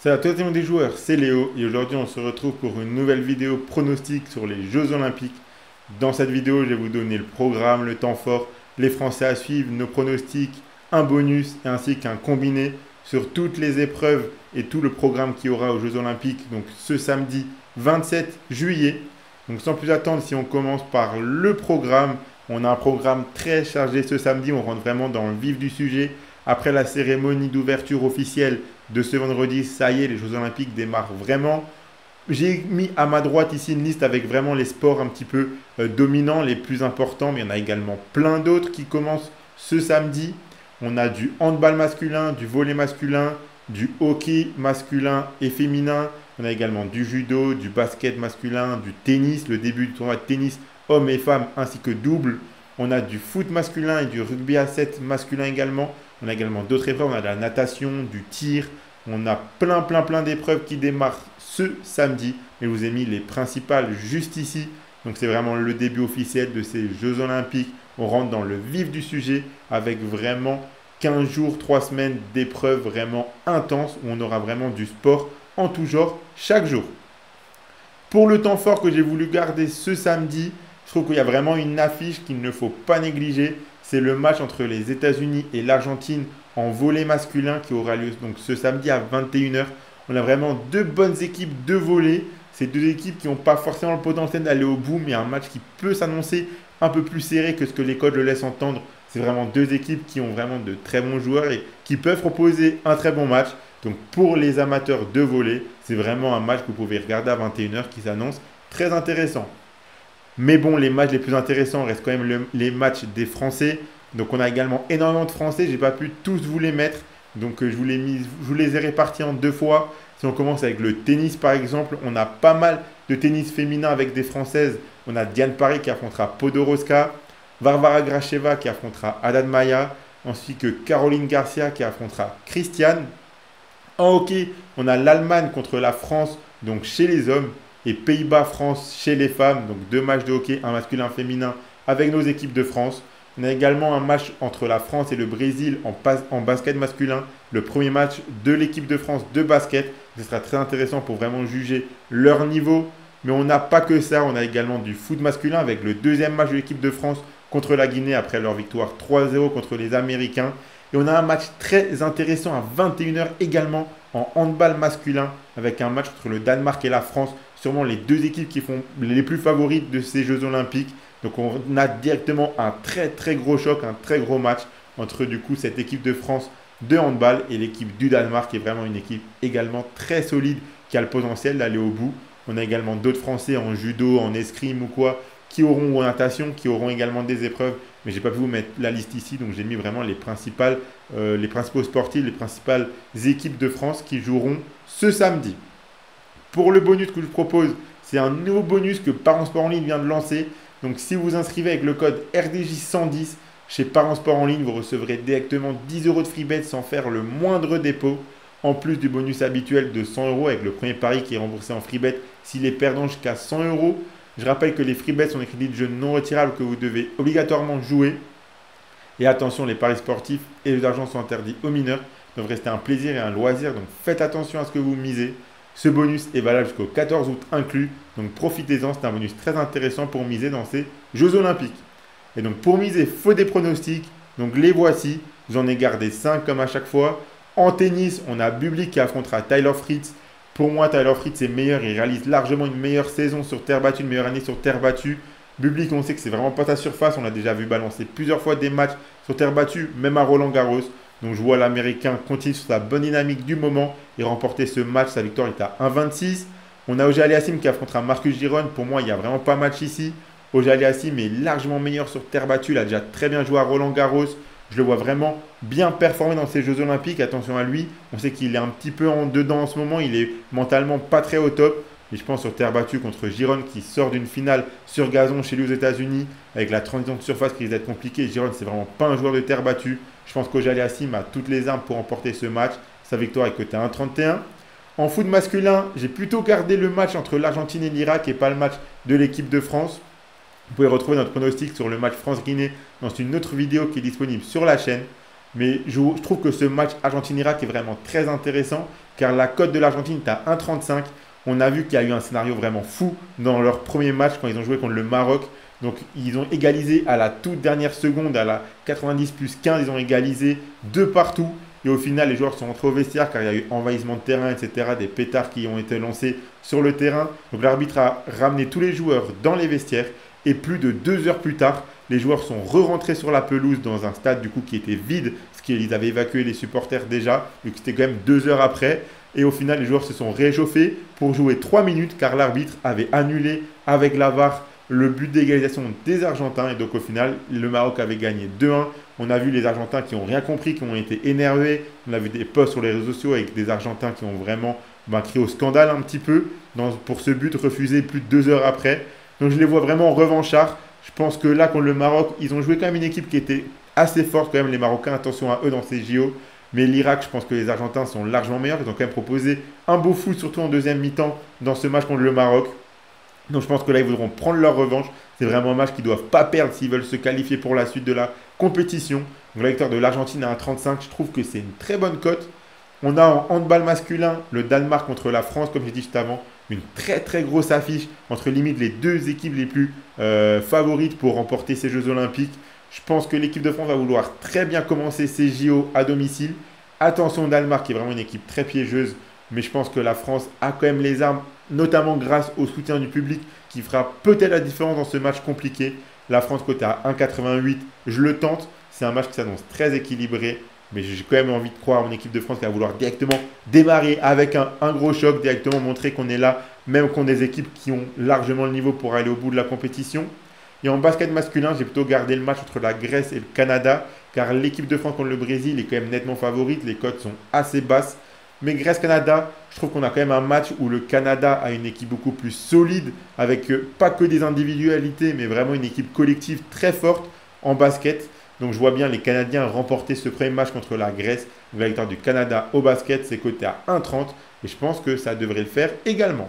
Salut à tous les des joueurs, c'est Léo et aujourd'hui on se retrouve pour une nouvelle vidéo pronostic sur les Jeux Olympiques. Dans cette vidéo, je vais vous donner le programme, le temps fort, les Français à suivre, nos pronostics, un bonus ainsi qu'un combiné sur toutes les épreuves et tout le programme qu'il y aura aux Jeux Olympiques. Donc ce samedi 27 juillet. Donc sans plus attendre, si on commence par le programme, on a un programme très chargé ce samedi, on rentre vraiment dans le vif du sujet. Après la cérémonie d'ouverture officielle de ce vendredi, ça y est, les Jeux Olympiques démarrent vraiment. J'ai mis à ma droite ici une liste avec vraiment les sports un petit peu dominants, les plus importants, mais il y en a également plein d'autres qui commencent ce samedi. On a du handball masculin, du volley masculin, du hockey masculin et féminin. On a également du judo, du basket masculin, du tennis, le début du tournoi de tennis hommes et femmes ainsi que double. On a du foot masculin et du rugby à 7 masculin également. On a également d'autres épreuves, on a de la natation, du tir. On a plein d'épreuves qui démarrent ce samedi. Et je vous ai mis les principales juste ici. Donc c'est vraiment le début officiel de ces Jeux Olympiques. On rentre dans le vif du sujet avec vraiment 15 jours, 3 semaines d'épreuves vraiment intenses où on aura vraiment du sport en tout genre chaque jour. Pour le temps fort que j'ai voulu garder ce samedi, je trouve qu'il y a vraiment une affiche qu'il ne faut pas négliger. C'est le match entre les États-Unis et l'Argentine en volley masculin qui aura lieu donc ce samedi à 21 h. On a vraiment deux bonnes équipes de volley. C'est deux équipes qui n'ont pas forcément le potentiel d'aller au bout, mais un match qui peut s'annoncer un peu plus serré que ce que les codes le laissent entendre. C'est vraiment deux équipes qui ont vraiment de très bons joueurs et qui peuvent proposer un très bon match. Donc pour les amateurs de volley, c'est vraiment un match que vous pouvez regarder à 21 h qui s'annonce très intéressant. Mais bon, les matchs les plus intéressants restent quand même les matchs des Français. Donc on a également énormément de Français. Je n'ai pas pu tous vous les mettre. Donc je vous les ai répartis en deux fois. Si on commence avec le tennis par exemple, on a pas mal de tennis féminin avec des Françaises. On a Diane Parry qui affrontera Podoroska, Varvara Gracheva qui affrontera Haddad Maia, ainsi que Caroline Garcia qui affrontera Christiane. En hockey, on a l'Allemagne contre la France, donc chez les hommes, et Pays-Bas-France chez les femmes, donc deux matchs de hockey, un masculin, un féminin, avec nos équipes de France. On a également un match entre la France et le Brésil en basket masculin, le premier match de l'équipe de France de basket. Ce sera très intéressant pour vraiment juger leur niveau. Mais on n'a pas que ça, on a également du foot masculin avec le deuxième match de l'équipe de France contre la Guinée après leur victoire 3-0 contre les Américains. Et on a un match très intéressant à 21 h également en handball masculin avec un match entre le Danemark et la France. Sûrement les deux équipes qui font les plus favorites de ces Jeux Olympiques. Donc on a directement un très gros choc, un très gros match entre du coup cette équipe de France de handball et l'équipe du Danemark qui est vraiment une équipe également très solide qui a le potentiel d'aller au bout. On a également d'autres Français en judo, en escrime ou quoi qui auront ou en natation, qui auront également des épreuves. Mais je n'ai pas pu vous mettre la liste ici, donc j'ai mis vraiment les principaux sportifs, les principales équipes de France qui joueront ce samedi. Pour le bonus que je vous propose, c'est un nouveau bonus que Parents Sport en ligne vient de lancer. Donc si vous vous inscrivez avec le code RDJ110 chez Parents Sport en ligne, vous recevrez directement 10 € de free bet sans faire le moindre dépôt. En plus du bonus habituel de 100 € avec le premier pari qui est remboursé en free bet s'il est perdant jusqu'à 100 €. Je rappelle que les free bets sont des crédits de jeu non retirables que vous devez obligatoirement jouer. Et attention, les paris sportifs et l'argent sont interdits aux mineurs. Ils doivent rester un plaisir et un loisir, donc faites attention à ce que vous misez. Ce bonus est valable jusqu'au 14 août inclus, donc profitez-en, c'est un bonus très intéressant pour miser dans ces Jeux Olympiques. Et donc pour miser, il faut des pronostics, donc les voici, j'en ai gardé 5 comme à chaque fois. En tennis, on a Bublik qui affrontera Tyler Fritz. Pour moi, Tyler Fritz est meilleur, il réalise largement une meilleure saison sur terre battue, une meilleure année sur terre battue. Bublik, on sait que c'est vraiment pas sa surface, on l'a déjà vu balancer plusieurs fois des matchs sur terre battue, même à Roland-Garros. Donc je vois l'Américain continuer sur sa bonne dynamique du moment et remporter ce match. Sa victoire est à 1,26. On a Auger-Aliassime qui affrontera Marcus Giron. Pour moi, il n'y a vraiment pas match ici. Auger-Aliassime est largement meilleur sur terre battue. Il a déjà très bien joué à Roland-Garros. Je le vois vraiment bien performer dans ces Jeux Olympiques. Attention à lui. On sait qu'il est un petit peu en dedans en ce moment. Il est mentalement pas très au top. Et je pense sur terre battue contre Giron qui sort d'une finale sur gazon chez lui aux États-Unis avec la transition de surface qui risque d'être compliquée. Giron, c'est vraiment pas un joueur de terre battue. Je pense qu'Auger-Aliassime a toutes les armes pour remporter ce match. Sa victoire est cotée à 1,31. En foot masculin, j'ai plutôt gardé le match entre l'Argentine et l'Irak et pas le match de l'équipe de France. Vous pouvez retrouver notre pronostic sur le match France-Guinée dans une autre vidéo qui est disponible sur la chaîne. Mais je trouve que ce match Argentine-Irak est vraiment très intéressant car la cote de l'Argentine est à 1,35. On a vu qu'il y a eu un scénario vraiment fou dans leur premier match quand ils ont joué contre le Maroc. Donc ils ont égalisé à la toute dernière seconde, à la 90 plus 15, ils ont égalisé de partout. Et au final, les joueurs sont rentrés au vestiaire car il y a eu envahissement de terrain, etc. Des pétards qui ont été lancés sur le terrain. Donc l'arbitre a ramené tous les joueurs dans les vestiaires. Et plus de 2 heures plus tard, les joueurs sont re-rentrés sur la pelouse dans un stade du coup qui était vide, parce qu'ils avaient évacué les supporters déjà. Donc c'était quand même 2 heures après. Et au final, les joueurs se sont réchauffés pour jouer 3 minutes car l'arbitre avait annulé avec la VAR le but d'égalisation des Argentins. Et donc au final, le Maroc avait gagné 2-1. On a vu les Argentins qui n'ont rien compris, qui ont été énervés. On a vu des posts sur les réseaux sociaux avec des Argentins qui ont vraiment crié au scandale un petit peu pour ce but refusé plus de 2 heures après. Donc je les vois vraiment revanchards. Je pense que là, contre le Maroc, ils ont joué quand même une équipe qui était assez forte quand même, les Marocains. Attention à eux dans ces JO. Mais l'Irak, je pense que les Argentins sont largement meilleurs. Ils ont quand même proposé un beau foot, surtout en deuxième mi-temps, dans ce match contre le Maroc. Donc je pense que là, ils voudront prendre leur revanche. C'est vraiment un match qu'ils ne doivent pas perdre s'ils veulent se qualifier pour la suite de la compétition. Donc la victoire de l'Argentine à 1,35, je trouve que c'est une très bonne cote. On a en handball masculin le Danemark contre la France, comme j'ai dit juste avant. Une très très grosse affiche entre limite les deux équipes les plus favorites pour remporter ces Jeux Olympiques. Je pense que l'équipe de France va vouloir très bien commencer ces JO à domicile. Attention au Danemark qui est vraiment une équipe très piégeuse. Mais je pense que la France a quand même les armes, notamment grâce au soutien du public qui fera peut-être la différence dans ce match compliqué. La France côté à 1,88, je le tente. C'est un match qui s'annonce très équilibré. Mais j'ai quand même envie de croire en équipe de France qui va vouloir directement démarrer avec un gros choc, directement montrer qu'on est là, même contre des équipes qui ont largement le niveau pour aller au bout de la compétition. Et en basket masculin, j'ai plutôt gardé le match entre la Grèce et le Canada, car l'équipe de France contre le Brésil est quand même nettement favorite. Les cotes sont assez basses. Mais Grèce-Canada, je trouve qu'on a quand même un match où le Canada a une équipe beaucoup plus solide, avec pas que des individualités, mais vraiment une équipe collective très forte en basket. Donc je vois bien les Canadiens remporter ce premier match contre la Grèce. Donc la victoire du Canada au basket, c'est coté à 1,30 et je pense que ça devrait le faire également.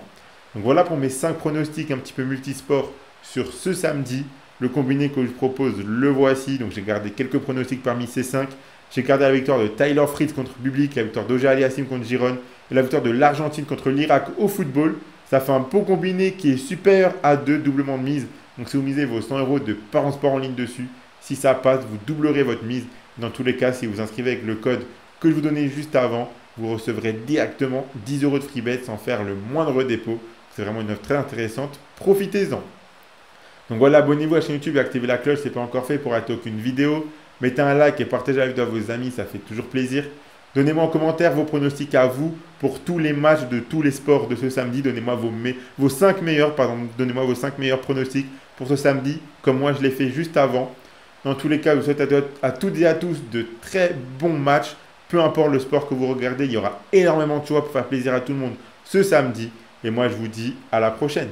Donc voilà pour mes 5 pronostics un petit peu multisports sur ce samedi. Le combiné que je propose, le voici. Donc j'ai gardé quelques pronostics parmi ces 5. J'ai gardé la victoire de Tyler Fritz contre Bublik, la victoire d'Oja Aliassim contre Giron et la victoire de l'Argentine contre l'Irak au football. Ça fait un beau combiné qui est super à 2, doublement de mise. Donc si vous misez vos 100 € de Parents Sport en ligne dessus, si ça passe, vous doublerez votre mise. Dans tous les cas, si vous inscrivez avec le code que je vous donnais juste avant, vous recevrez directement 10 € de free bet sans faire le moindre dépôt. C'est vraiment une offre très intéressante. Profitez-en. Donc voilà, abonnez-vous à la chaîne YouTube et activez la cloche si ce n'est pas encore fait pour rater aucune vidéo. Mettez un like et partagez la vidéo à vos amis, ça fait toujours plaisir. Donnez-moi en commentaire vos pronostics à vous pour tous les matchs de tous les sports de ce samedi. Donnez-moi vos 5 meilleurs, donnez-moi vos 5 meilleurs pronostics pour ce samedi, comme moi je l'ai fait juste avant. Dans tous les cas, je vous souhaite à toutes et à tous de très bons matchs. Peu importe le sport que vous regardez, il y aura énormément de choix pour faire plaisir à tout le monde ce samedi. Et moi, je vous dis à la prochaine.